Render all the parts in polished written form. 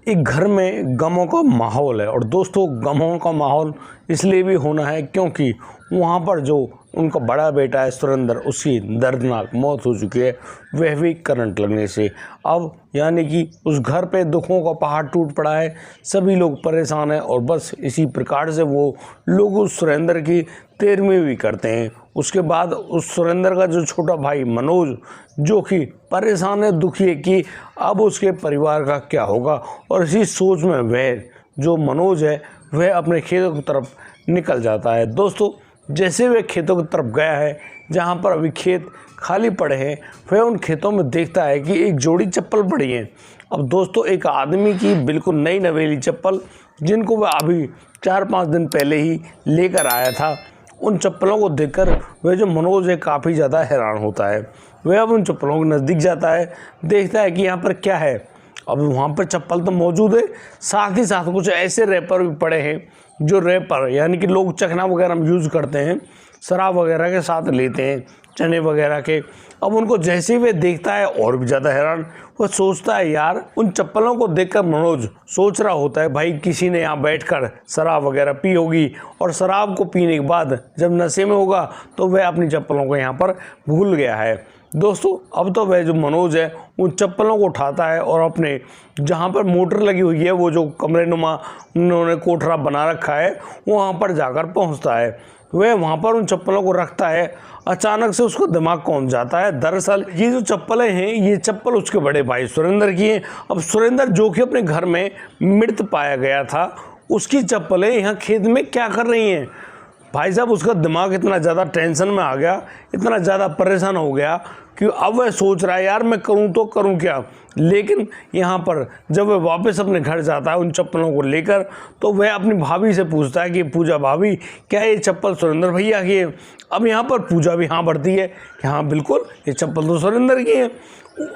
एक घर में गमों का माहौल है। और दोस्तों, गमों का माहौल इसलिए भी होना है क्योंकि वहाँ पर जो उनका बड़ा बेटा है सुरेंद्र, उसकी दर्दनाक मौत हो चुकी है, वह भी करंट लगने से। अब यानी कि उस घर पे दुखों का पहाड़ टूट पड़ा है, सभी लोग परेशान हैं। और बस इसी प्रकार से वो लोग उस सुरेंद्र की तेरहवीं भी करते हैं। उसके बाद उस सुरेंद्र का जो छोटा भाई मनोज, जो कि परेशान है, दुखी है कि अब उसके परिवार का क्या होगा। और इसी सोच में वह जो मनोज है वह अपने खेतों की तरफ निकल जाता है। दोस्तों, जैसे वह खेतों की तरफ गया है जहाँ पर अभी खेत खाली पड़े हैं, वह उन खेतों में देखता है कि एक जोड़ी चप्पल पड़ी है। अब दोस्तों, एक आदमी की बिल्कुल नई नवेली चप्पल, जिनको वह अभी 4-5 दिन पहले ही लेकर आया था, उन चप्पलों को देखकर वह जो मनोज है काफ़ी ज़्यादा हैरान होता है। वह अब उन चप्पलों के नज़दीक जाता है, देखता है कि यहाँ पर क्या है। अब वहाँ पर चप्पल तो मौजूद है, साथ ही साथ कुछ ऐसे रैपर भी पड़े हैं जो रैपर यानी कि लोग चखना वगैरह में यूज़ करते हैं, शराब वगैरह के साथ लेते हैं, चने वगैरह के। अब उनको जैसे ही वे देखता है और भी ज़्यादा हैरान, वह सोचता है यार, उन चप्पलों को देखकर मनोज सोच रहा होता है भाई किसी ने यहाँ बैठकर शराब वगैरह पी होगी, और शराब को पीने के बाद जब नशे में होगा तो वह अपनी चप्पलों को यहाँ पर भूल गया है। दोस्तों, अब तो वह जो मनोज है उन चप्पलों को उठाता है और अपने जहाँ पर मोटर लगी हुई है, वो जो कमरे नुमा उन्होंने कोठरा बना रखा है, वहाँ पर जाकर पहुँचता है। वह वहाँ पर उन चप्पलों को रखता है। अचानक से उसको दिमाग कौन जाता है, दरअसल ये जो चप्पलें हैं, ये चप्पल उसके बड़े भाई सुरेंद्र की हैं। अब सुरेंद्र, जो कि अपने घर में मृत पाया गया था, उसकी चप्पलें यहाँ खेत में क्या कर रही हैं। भाई साहब, उसका दिमाग इतना ज़्यादा टेंशन में आ गया, इतना ज़्यादा परेशान हो गया कि अब वह सोच रहा है यार मैं करूं तो करूं क्या। लेकिन यहाँ पर जब वह वापस अपने घर जाता है उन चप्पलों को लेकर, तो वह अपनी भाभी से पूछता है कि पूजा भाभी, क्या ये चप्पल सुरेंद्र भैया की है। अब यहाँ पर पूजा भी हाँ भरती है कि हाँ बिल्कुल, ये चप्पल तो सुरेंद्र की है।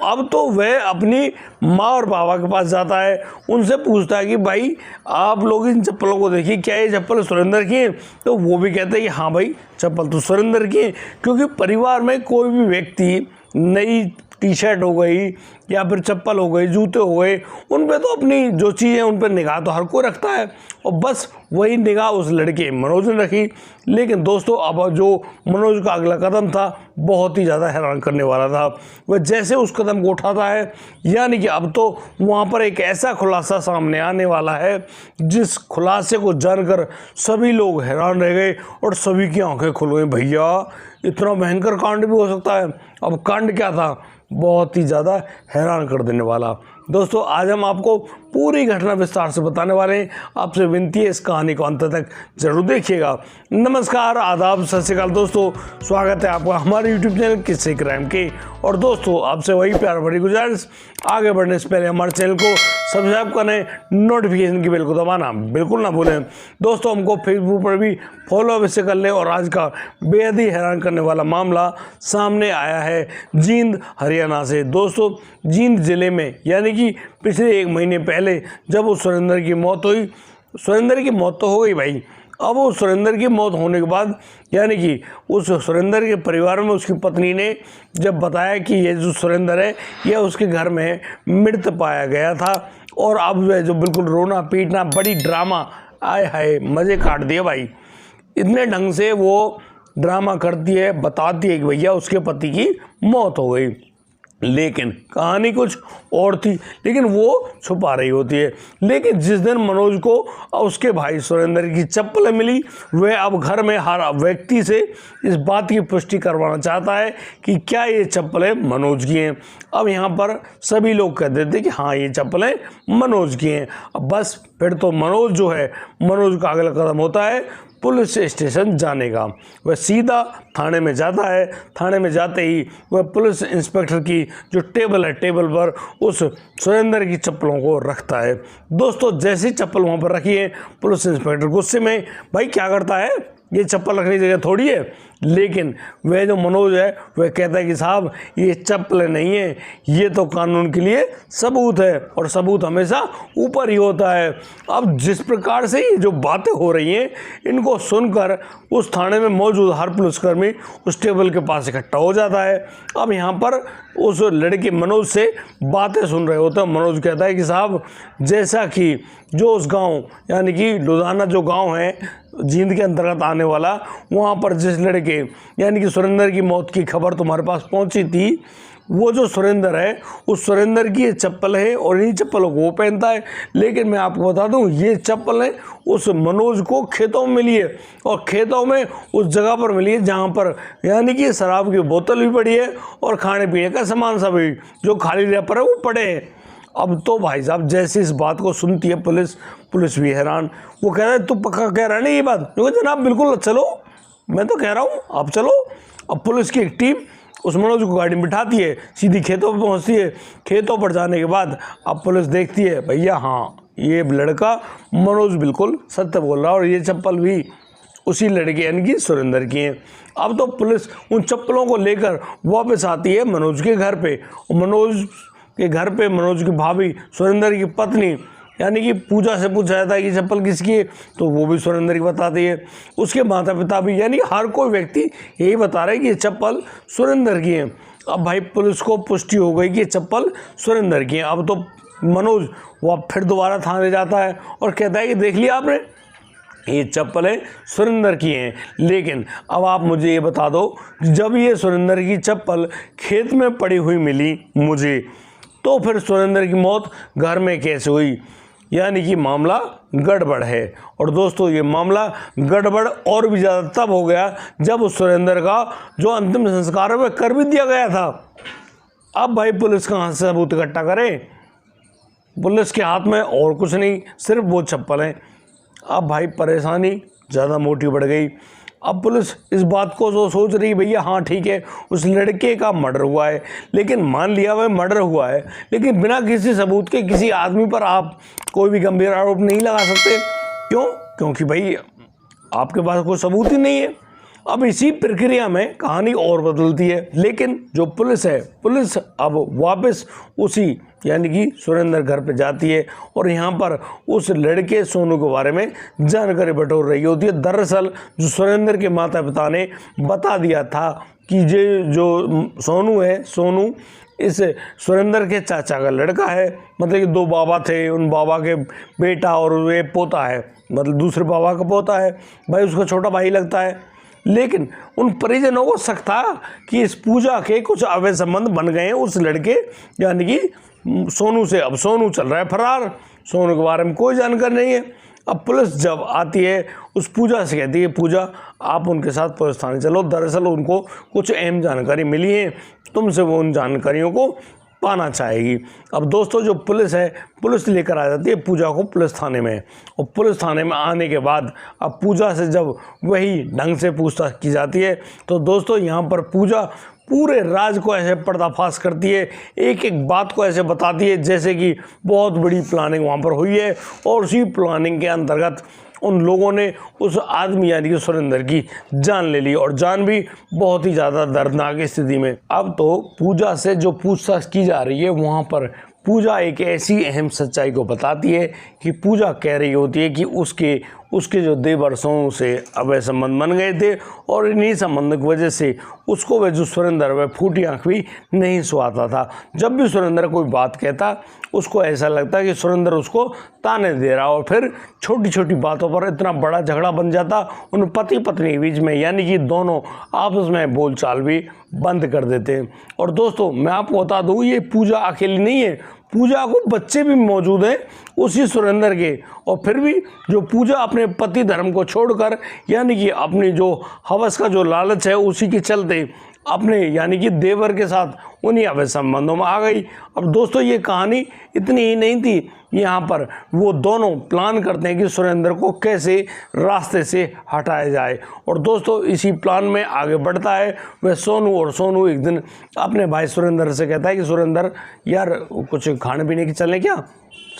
अब तो वह अपनी माँ और बाबा के पास जाता है, उनसे पूछता है कि भाई आप लोग इन चप्पलों को देखिए, क्या ये चप्पल सुरेंद्र की है। तो वो भी कहते हैं कि हाँ भाई, चप्पल तो सुरेंद्र की है। क्योंकि परिवार में कोई भी व्यक्ति नई टी-शर्ट हो गई या फिर चप्पल हो गई, जूते हो गए, उन पे तो अपनी जो चीज़ें उन पर निगाह तो हर कोई रखता है। और बस वही निगाह उस लड़के मनोज ने रखी। लेकिन दोस्तों, अब जो मनोज का अगला कदम था बहुत ही ज़्यादा हैरान करने वाला था। वह जैसे उस कदम को उठाता है, यानी कि अब तो वहाँ पर एक ऐसा खुलासा सामने आने वाला है जिस खुलासे को जानकर सभी लोग हैरान रह गए और सभी की आंखें खुल गई। भैया, इतना भयंकर कांड भी हो सकता है। अब कांड क्या था, बहुत ही ज़्यादा हैरान कर देने वाला। दोस्तों, आज हम आपको पूरी घटना विस्तार से बताने वाले हैं। आपसे विनती है इस कहानी को अंत तक जरूर देखिएगा। नमस्कार, आदाब, सत श्री अकाल दोस्तों, स्वागत है आपका हमारे यूट्यूब चैनल किस्से क्राइम के। और दोस्तों, आपसे वही प्यार भरी गुजारिश, आगे बढ़ने से पहले हमारे चैनल को सब्सक्राइब करें, नोटिफिकेशन की बेल को दबाना बिल्कुल ना भूलें। दोस्तों, हमको फेसबुक पर भी फॉलो अवश्य कर लें। और आज का बेहद ही हैरान करने वाला मामला सामने आया है जींद, हरियाणा से। दोस्तों, जींद जिले में यानी कि पिछले 1 महीने पहले जब उस सुरेंद्र की मौत हुई, सुरेंद्र की मौत तो हो गई भाई। अब उस सुरेंद्र की मौत होने के बाद यानी कि उस सुरेंद्र के परिवार में उसकी पत्नी ने जब बताया कि ये जो सुरेंद्र है यह उसके घर में मृत पाया गया था, और अब वह जो बिल्कुल रोना पीटना, बड़ी ड्रामा, आए हाय मज़े काट दिए भाई। इतने ढंग से वो ड्रामा करती है, बताती है कि भैया उसके पति की मौत हो गई। लेकिन कहानी कुछ और थी, लेकिन वो छुपा रही होती है। लेकिन जिस दिन मनोज को उसके भाई सुरेंद्र की चप्पलें मिली, वह अब घर में हर व्यक्ति से इस बात की पुष्टि करवाना चाहता है कि क्या ये चप्पलें मनोज की हैं। अब यहाँ पर सभी लोग कह देते कि हाँ, ये चप्पलें मनोज की हैं। अब बस फिर तो मनोज जो है, मनोज का अगला कदम होता है पुलिस स्टेशन जाने का। वह सीधा थाने में जाता है। थाने में जाते ही वह पुलिस इंस्पेक्टर की जो टेबल है, टेबल पर उस सुरेंद्र की चप्पलों को रखता है। दोस्तों, जैसी चप्पल वहाँ पर रखी है, पुलिस इंस्पेक्टर गुस्से में, भाई क्या करता है, ये चप्पल रखने की जगह थोड़ी है, लेकिन वह जो मनोज है वह कहता है कि साहब ये चप्पलें नहीं है, ये तो कानून के लिए सबूत है और सबूत हमेशा ऊपर ही होता है। अब जिस प्रकार से ये जो बातें हो रही हैं इनको सुनकर उस थाने में मौजूद हर पुलिसकर्मी उस टेबल के पास इकट्ठा हो जाता है। अब यहाँ पर उस लड़के मनोज से बातें सुन रहे होते हैं। मनोज कहता है कि साहब जैसा कि जो उस गांव यानी कि लुधियाना जो गांव है जींद के अंतर्गत आने वाला, वहाँ पर जिस लड़के यानी कि सुरेंद्र की मौत की खबर तुम्हारे पास पहुँची थी, वो जो सुरेंद्र है उस सुरेंद्र की ये चप्पल है और इन्हीं चप्पलों को वो पहनता है। लेकिन मैं आपको बता दूं ये चप्पलें उस मनोज को खेतों में मिली है और खेतों में उस जगह पर मिली है जहाँ पर यानी कि शराब की बोतल भी पड़ी है और खाने पीने का सामान सब भी जो खाली रैपर है वो पड़े हैं। अब तो भाई साहब जैसे इस बात को सुनती है पुलिस भी हैरान। वो कह रहा है तू पक्का कह रहा है ना ये बात? क्योंकि जनाब बिल्कुल चलो, मैं तो कह रहा हूँ आप चलो। अब पुलिस की एक टीम उस मनोज को गाड़ी में बिठाती है, सीधी खेतों पर पहुँचती है। खेतों पर जाने के बाद अब पुलिस देखती है भैया हाँ ये लड़का मनोज बिल्कुल सत्य बोल रहा है और ये चप्पल भी उसी लड़के यानी कि सुरेंद्र की है। अब तो पुलिस उन चप्पलों को लेकर वापस आती है मनोज के घर पे। मनोज के घर पे मनोज की भाभी सुरेंद्र की पत्नी यानी कि पूजा से पूछा जाता है कि चप्पल किसकी है, तो वो भी सुरेंद्र की बताती है। उसके माता पिता भी यानी हर कोई व्यक्ति यही बता रहा है कि ये चप्पल सुरेंद्र की है। अब भाई पुलिस को पुष्टि हो गई कि ये चप्पल सुरेंद्र की है। अब तो मनोज वो फिर दोबारा थाने जाता है और कहता है कि देख लिया आपने ये चप्पलें सुरेंद्र की हैं। लेकिन अब आप मुझे ये बता दो जब ये सुरेंद्र की चप्पल खेत में पड़ी हुई मिली मुझे, तो फिर सुरेंद्र की मौत घर में कैसे हुई? यानी कि मामला गड़बड़ है। और दोस्तों ये मामला गड़बड़ और भी ज़्यादा तब हो गया जब उस सुरेंद्र का जो अंतिम संस्कार है वह कर भी दिया गया था। अब भाई पुलिस कहाँ से सबूत इकट्ठा करे? पुलिस के हाथ में और कुछ नहीं, सिर्फ वो चप्पल है। अब भाई परेशानी ज़्यादा मोटी बढ़ गई। अब पुलिस इस बात को सोच रही भैया हाँ ठीक है उस लड़के का मर्डर हुआ है, लेकिन मान लिया वह मर्डर हुआ है, लेकिन बिना किसी सबूत के किसी आदमी पर आप कोई भी गंभीर आरोप नहीं लगा सकते। क्यों? क्योंकि भाई आपके पास कोई सबूत ही नहीं है। अब इसी प्रक्रिया में कहानी और बदलती है। लेकिन जो पुलिस है, पुलिस अब वापस उसी यानी कि सुरेंद्र घर पे जाती है और यहाँ पर उस लड़के सोनू के बारे में जानकारी बटोर रही होती है। दरअसल जो सुरेंद्र के माता पिता ने बता दिया था कि ये जो सोनू है, सोनू इस सुरेंद्र के चाचा का लड़का है। मतलब कि दो बाबा थे, उन बाबा के बेटा और ये पोता है, मतलब दूसरे बाबा का पोता है, भाई उसका छोटा भाई लगता है। लेकिन उन परिजनों को शक था कि इस पूजा के कुछ अवैध संबंध बन गए हैं उस लड़के यानी कि सोनू से। अब सोनू चल रहा है फरार, सोनू के बारे में कोई जानकारी नहीं है। अब पुलिस जब आती है उस पूजा से कहती है पुजा आप उनके साथ पुलिस थाने चलो, दरअसल उनको कुछ अहम जानकारी मिली है, तुमसे वो उन जानकारियों को पाना चाहेगी। अब दोस्तों जो पुलिस है, पुलिस लेकर आ जाती है पूजा को पुलिस थाने में। और पुलिस थाने में आने के बाद अब पूजा से जब वही ढंग से पूछताछ की जाती है तो दोस्तों यहाँ पर पूजा पूरे राज को ऐसे पर्दाफाश करती है, एक एक बात को ऐसे बताती है जैसे कि बहुत बड़ी प्लानिंग वहाँ पर हुई है और उसी प्लानिंग के अंतर्गत उन लोगों ने उस आदमी यानी कि सुरेंद्र की जान ले ली और जान भी बहुत ही ज़्यादा दर्दनाक स्थिति में। अब तो पूजा से जो पूछताछ की जा रही है वहाँ पर पूजा एक ऐसी अहम सच्चाई को बताती है कि पूजा कह रही होती है कि उसके जो देवर सोनू से अवैध संबंध बन गए थे और इन्हीं संबंध की वजह से उसको वह जो सुरेंद्र वह फूटी आँख भी नहीं सुहाता था। जब भी सुरेंद्र कोई बात कहता उसको ऐसा लगता कि सुरेंद्र उसको ताने दे रहा और फिर छोटी छोटी बातों पर इतना बड़ा झगड़ा बन जाता उन पति पत्नी के बीच में, यानी कि दोनों आपस में बोलचाल भी बंद कर देते। और दोस्तों मैं आपको बता दूँ ये पूजा अकेली नहीं है, पूजा को बच्चे भी मौजूद हैं उसी सुरेंद्र के। और फिर भी जो पूजा अपने पति धर्म को छोड़कर यानी कि अपनी जो हवस का जो लालच है उसी के चलते अपने यानी कि देवर के साथ उन्हीं अवैध संबंधों में आ गई। अब दोस्तों ये कहानी इतनी ही नहीं थी, यहाँ पर वो दोनों प्लान करते हैं कि सुरेंद्र को कैसे रास्ते से हटाया जाए। और दोस्तों इसी प्लान में आगे बढ़ता है वह सोनू। और सोनू एक दिन अपने भाई सुरेंद्र से कहता है कि सुरेंद्र यार कुछ खाने पीने की चलें क्या?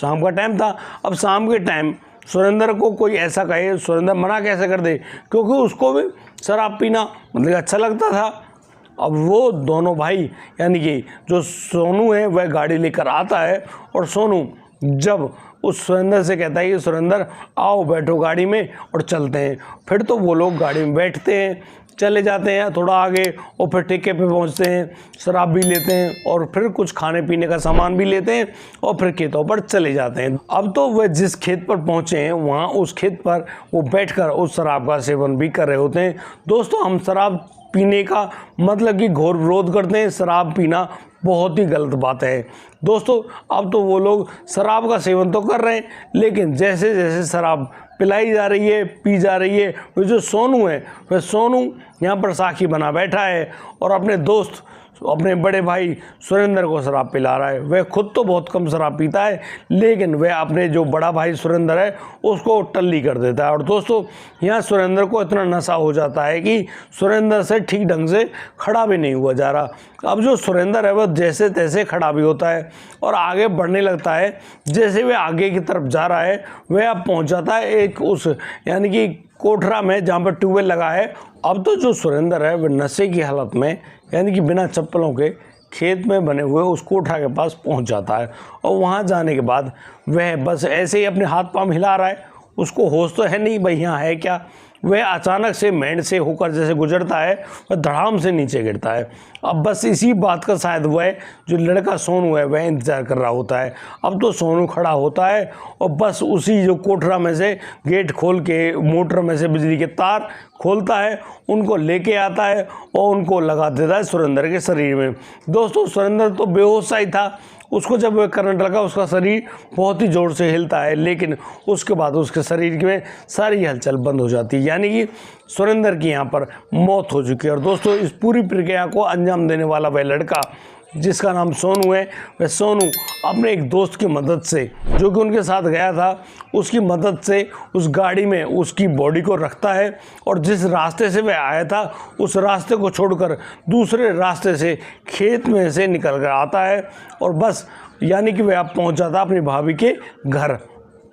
शाम का टाइम था। अब शाम के टाइम सुरेंद्र को कोई ऐसा कहे, सुरेंद्र मना कैसे कर दे, क्योंकि उसको भी शराब पीना मतलब अच्छा लगता था। अब वो दोनों भाई यानी कि जो सोनू है वह गाड़ी लेकर आता है और सोनू जब उस सुरेंद्र से कहता है कि सुरेंद्र आओ बैठो गाड़ी में और चलते हैं, फिर तो वो लोग गाड़ी में बैठते हैं, चले जाते हैं थोड़ा आगे और फिर ठेके पे पहुंचते हैं, शराब भी लेते हैं और फिर कुछ खाने पीने का सामान भी लेते हैं और फिर खेतों पर चले जाते हैं। अब तो वह जिस खेत पर पहुंचे हैं वहाँ उस खेत पर वो बैठकर उस शराब का सेवन भी कर रहे होते हैं। दोस्तों, हम शराब पीने का मतलब कि घोर विरोध करते हैं, शराब पीना बहुत ही गलत बात है। दोस्तों, अब तो वो लोग शराब का सेवन तो कर रहे हैं, लेकिन जैसे जैसे शराब पिलाई जा रही है, पी जा रही है, वो जो सोनू है वह सोनू यहाँ पर साखी बना बैठा है और अपने दोस्त अपने बड़े भाई सुरेंद्र को शराब पिला रहा है। वह खुद तो बहुत कम शराब पीता है, लेकिन वह अपने जो बड़ा भाई सुरेंद्र है उसको टल्ली कर देता है। और दोस्तों, यहाँ सुरेंद्र को इतना नशा हो जाता है कि सुरेंद्र से ठीक ढंग से खड़ा भी नहीं हुआ जा रहा। अब जो सुरेंद्र है वह जैसे तैसे खड़ा भी होता है और आगे बढ़ने लगता है। जैसे वह आगे की तरफ जा रहा है वह अब पहुँच जाता है एक उस यानी कि कोठरा में जहाँ पर ट्यूबवेल लगा है। अब तो जो सुरेंद्र है वह नशे की हालत में यानी कि बिना चप्पलों के खेत में बने हुए उस कोठरा के पास पहुंच जाता है और वहां जाने के बाद वह बस ऐसे ही अपने हाथ पांव हिला रहा है, उसको होश तो है नहीं भाई यहाँ है क्या। वह अचानक से मेंढ से होकर जैसे गुजरता है वह धड़ाम से नीचे गिरता है। अब बस इसी बात का शायद वह जो लड़का सोनू है वह इंतज़ार कर रहा होता है। अब तो सोनू खड़ा होता है और बस उसी जो कोठरा में से गेट खोल के मोटर में से बिजली के तार खोलता है, उनको लेके आता है और उनको लगा देता है सुरेंद्र के शरीर में। दोस्तों, सुरेंद्र तो बेहोश सा ही था, उसको जब वह करंट लगा उसका शरीर बहुत ही ज़ोर से हिलता है, लेकिन उसके बाद उसके शरीर में सारी हलचल बंद हो जाती है, यानी कि सुरेंद्र की यहाँ पर मौत हो चुकी है। और दोस्तों, इस पूरी प्रक्रिया को अंजाम देने वाला वह लड़का जिसका नाम सोनू है, वह सोनू अपने एक दोस्त की मदद से जो कि उनके साथ गया था उसकी मदद से उस गाड़ी में उसकी बॉडी को रखता है और जिस रास्ते से वह आया था उस रास्ते को छोड़कर दूसरे रास्ते से खेत में से निकल कर आता है और बस यानी कि वह अब पहुंच जाता अपनी भाभी के घर।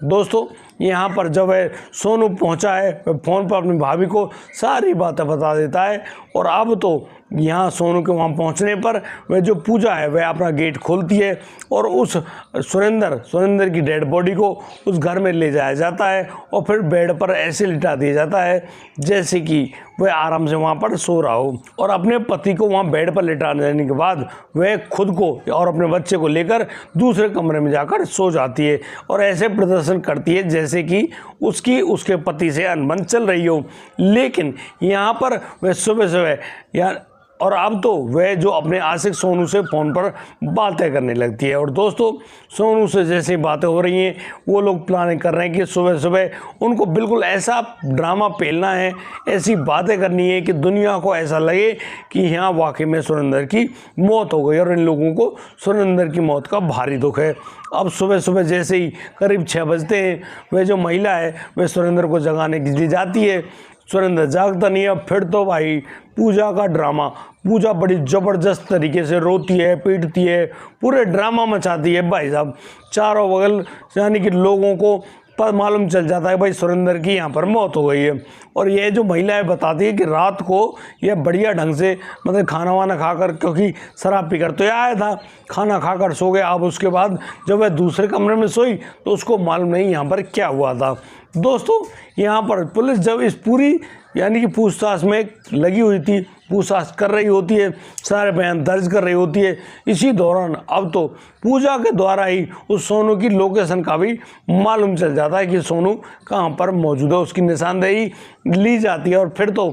दोस्तों, यहाँ पर जब वह सोनू पहुँचा है वह फ़ोन पर अपनी भाभी को सारी बातें बता देता है और अब तो यहाँ सोनू के वहाँ पहुँचने पर वह जो पूजा है वह अपना गेट खोलती है और उस सुरेंद्र की डेड बॉडी को उस घर में ले जाया जाता है और फिर बेड पर ऐसे लिटा दिया जाता है जैसे कि वह आराम से वहाँ पर सो रहा हो। और अपने पति को वहाँ बेड पर लिटा देने के बाद वह खुद को और अपने बच्चे को लेकर दूसरे कमरे में जाकर सो जाती है और ऐसे प्रदर्शन करती है जैसे कि उसके पति से अनबन चल रही हो। लेकिन यहाँ पर वह सुबह और अब तो वह जो अपने आशिक सोनू से फ़ोन पर बातें करने लगती है। और दोस्तों, सोनू से जैसे बातें हो रही हैं वो लोग प्लानिंग कर रहे हैं कि सुबह सुबह उनको बिल्कुल ऐसा ड्रामा पेलना है, ऐसी बातें करनी है कि दुनिया को ऐसा लगे कि यहाँ वाकई में सुरेंद्र की मौत हो गई और इन लोगों को सुरेंद्र की मौत का भारी दुख है। अब सुबह सुबह जैसे ही करीब 6 बजते हैं वह जो महिला है वह सुरेंद्र को जगाने के लिए जाती है। सुरेंद्र जागता नहीं है। फिर तो भाई पूजा का ड्रामा, पूजा बड़ी ज़बरदस्त तरीके से रोती है, पीटती है, पूरे ड्रामा मचाती है भाई साहब। चारों बगल यानी कि लोगों को पर मालूम चल जाता है भाई सुरेंद्र की यहाँ पर मौत हो गई है। और ये जो महिला है बताती है कि रात को यह बढ़िया ढंग से मतलब खाना वाना खाकर, क्योंकि शराब पीकर तो यह आया था, खाना खाकर सो गया। अब उसके बाद जब वह दूसरे कमरे में सोई तो उसको मालूम नहीं यहाँ पर क्या हुआ था। दोस्तों, यहाँ पर पुलिस जब इस पूरी यानी कि पूछताछ में लगी हुई थी, पूछताछ कर रही होती है, सारे बयान दर्ज कर रही होती है, इसी दौरान अब तो पूजा के द्वारा ही उस सोनू की लोकेशन का भी मालूम चल जाता है कि सोनू कहाँ पर मौजूद है। उसकी निशानदेही ली जाती है और फिर तो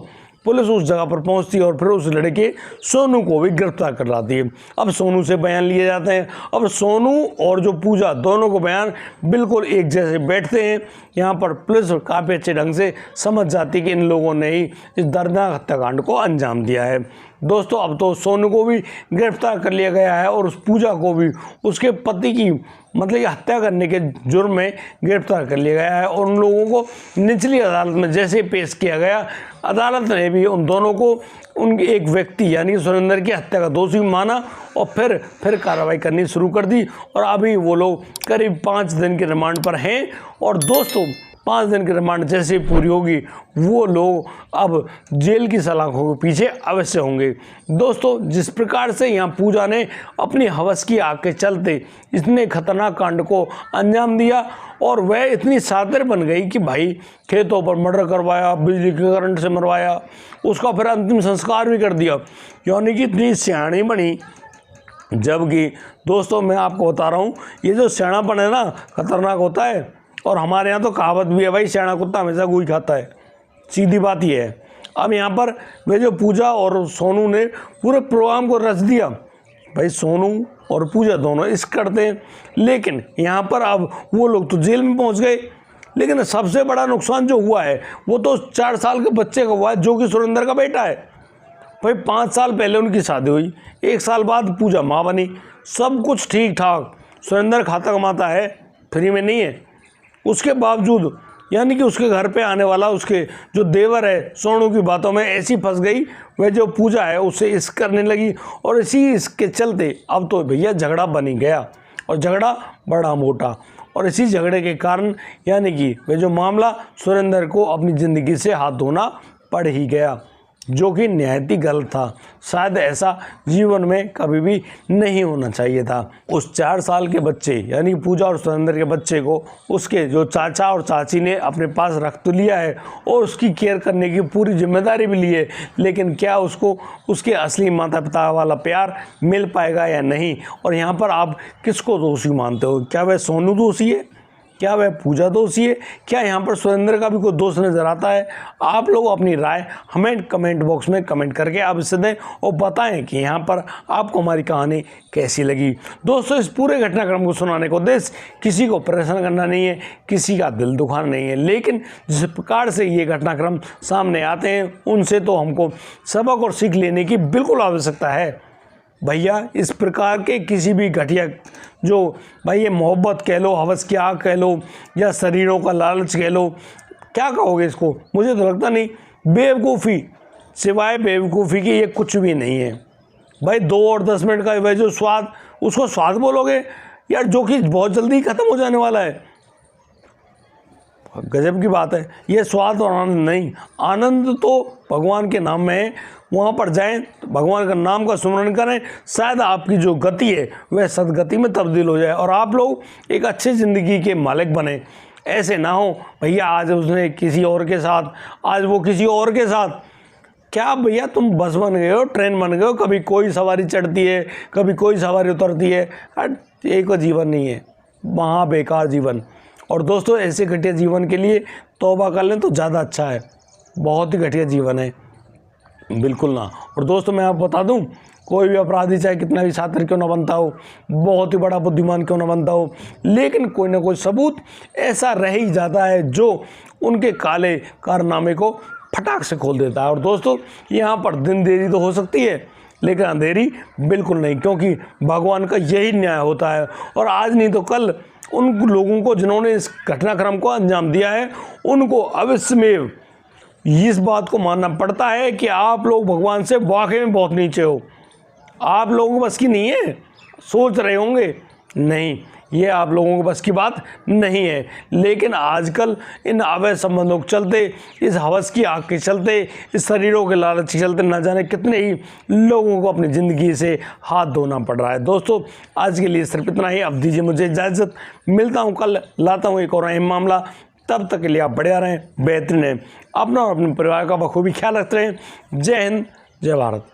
पुलिस उस जगह पर पहुंचती है और फिर उस लड़के सोनू को भी गिरफ्तार कर लाती है। अब सोनू से बयान लिए जाते हैं। अब सोनू और जो पूजा दोनों को बयान बिल्कुल एक जैसे बैठते हैं। यहाँ पर पुलिस काफ़ी अच्छे ढंग से समझ जाती है कि इन लोगों ने ही इस दर्दनाक हत्याकांड को अंजाम दिया है। दोस्तों, अब तो सोनू को भी गिरफ्तार कर लिया गया है और उस पूजा को भी उसके पति की मतलब हत्या करने के जुर्म में गिरफ्तार कर लिया गया है और उन लोगों को निचली अदालत में जैसे पेश किया गया, अदालत ने भी उन दोनों को उन एक व्यक्ति यानी सुरेंद्र की हत्या का दोषी माना और फिर कार्रवाई करनी शुरू कर दी और अभी वो लोग करीब 5 दिन के रिमांड पर हैं। और दोस्तों, 5 दिन की रिमांड जैसे ही पूरी होगी वो लोग अब जेल की सलाखों के पीछे अवश्य होंगे। दोस्तों, जिस प्रकार से यहाँ पूजा ने अपनी हवस की आग के चलते इतने खतरनाक कांड को अंजाम दिया और वह इतनी शातिर बन गई कि भाई खेतों पर मर्डर करवाया, बिजली के करंट से मरवाया, उसका फिर अंतिम संस्कार भी कर दिया, यानी कि इतनी सियाणी बनी। जबकि दोस्तों, मैं आपको बता रहा हूँ, ये जो सियाणापन है ना, खतरनाक होता है। और हमारे यहाँ तो कहावत भी है भाई, सियाणा कुत्ता हमेशा गोई खाता है। सीधी बात ये है। अब यहाँ पर वे जो पूजा और सोनू ने पूरे प्रोग्राम को रच दिया। भाई सोनू और पूजा दोनों इस करते हैं, लेकिन यहाँ पर अब वो लोग तो जेल में पहुँच गए। लेकिन सबसे बड़ा नुकसान जो हुआ है वो तो 4 साल के बच्चे का हुआ है, जो कि सुरेंद्र का बेटा है। भाई 5 साल पहले उनकी शादी हुई, 1 साल बाद पूजा माँ बनी, सब कुछ ठीक ठाक। सुरेंद्र खाता कमाता है, फ्री में नहीं है। उसके बावजूद यानी कि उसके घर पे आने वाला उसके जो देवर है सोनू की बातों में ऐसी फंस गई, वह जो पूजा है उससे इस करने लगी और इसके चलते अब तो भैया झगड़ा बन ही गया, और झगड़ा बड़ा मोटा। और इसी झगड़े के कारण यानी कि वह जो मामला सुरेंद्र को अपनी ज़िंदगी से हाथ धोना पड़ ही गया, जो कि निहायत ही गलत था। शायद ऐसा जीवन में कभी भी नहीं होना चाहिए था। उस 4 साल के बच्चे यानी पूजा और सुरेंद्र के बच्चे को उसके जो चाचा और चाची ने अपने पास रख तो लिया है और उसकी केयर करने की पूरी जिम्मेदारी भी ली है, लेकिन क्या उसको उसके असली माता पिता वाला प्यार मिल पाएगा या नहीं? और यहाँ पर आप किसको दोषी मानते हो? क्या वह सोनू दोषी है? क्या वह पूजा दोषी है? क्या यहाँ पर सुरेंद्र का भी कोई दोष नजर आता है? आप लोग अपनी राय हमें कमेंट बॉक्स में कमेंट करके आप इससे दें और बताएं कि यहाँ पर आपको हमारी कहानी कैसी लगी। दोस्तों, इस पूरे घटनाक्रम को सुनाने को उद्देश्य किसी को परेशान करना नहीं है, किसी का दिल दुखाना नहीं है, लेकिन जिस प्रकार से ये घटनाक्रम सामने आते हैं उनसे तो हमको सबक और सीख लेने की बिल्कुल आवश्यकता है। भैया, इस प्रकार के किसी भी घटिया जो भाई ये मोहब्बत कह लो, हवस की आग कह लो, या शरीरों का लालच कह लो, क्या कहोगे इसको? मुझे तो लगता नहीं, बेवकूफ़ी, सिवाय बेवकूफ़ी की ये कुछ भी नहीं है। भाई 2 और 10 मिनट का वह जो स्वाद, उसको स्वाद बोलोगे यार, जो कि बहुत जल्दी ख़त्म हो जाने वाला है। गजब की बात है। ये स्वाद और आनंद नहीं, आनंद तो भगवान के नाम में है। वहाँ पर जाएं तो भगवान का नाम का स्मरण करें, शायद आपकी जो गति है वह सदगति में तब्दील हो जाए और आप लोग एक अच्छी ज़िंदगी के मालिक बने। ऐसे ना हो भैया आज उसने किसी और के साथ, आज वो किसी और के साथ। क्या भैया तुम बस बन गए हो, ट्रेन बन गए हो, कभी कोई सवारी चढ़ती है, कभी कोई सवारी उतरती है। एक जीवन नहीं है, वहाँ बेकार जीवन। और दोस्तों, ऐसे घटिया जीवन के लिए तौबा कर लें तो ज़्यादा अच्छा है। बहुत ही घटिया जीवन है, बिल्कुल ना। और दोस्तों, मैं आपको बता दूं, कोई भी अपराधी चाहे कितना भी शातिर क्यों ना बनता हो, बहुत ही बड़ा बुद्धिमान क्यों ना बनता हो, लेकिन कोई ना कोई सबूत ऐसा रह ही जाता है जो उनके काले कारनामे को फटाक से खोल देता है। और दोस्तों, यहाँ पर दिन देरी तो हो सकती है, लेकिन अंधेरी बिल्कुल नहीं, क्योंकि भगवान का यही न्याय होता है। और आज नहीं तो कल उन लोगों को जिन्होंने इस घटनाक्रम को अंजाम दिया है, उनको अवश्य में इस बात को मानना पड़ता है कि आप लोग भगवान से वाकई में बहुत नीचे हो। आप लोगों को बस की नहीं है, सोच रहे होंगे नहीं, ये आप लोगों को बस की बात नहीं है। लेकिन आजकल इन अवैध संबंधों के चलते, इस हवस की आग के चलते, इस शरीरों के लालच के चलते न जाने कितने ही लोगों को अपनी ज़िंदगी से हाथ धोना पड़ रहा है। दोस्तों, आज के लिए सिर्फ इतना ही। अब दीजिए मुझे इजाज़त, मिलता हूँ कल, लाता हूँ एक और अहम मामला। तब तक के लिए आप बढ़िया रहें, बेहतरीन रहें, अपना और अपने परिवार का बखूबी ख्याल रखते रहें। जय हिंद, जय भारत।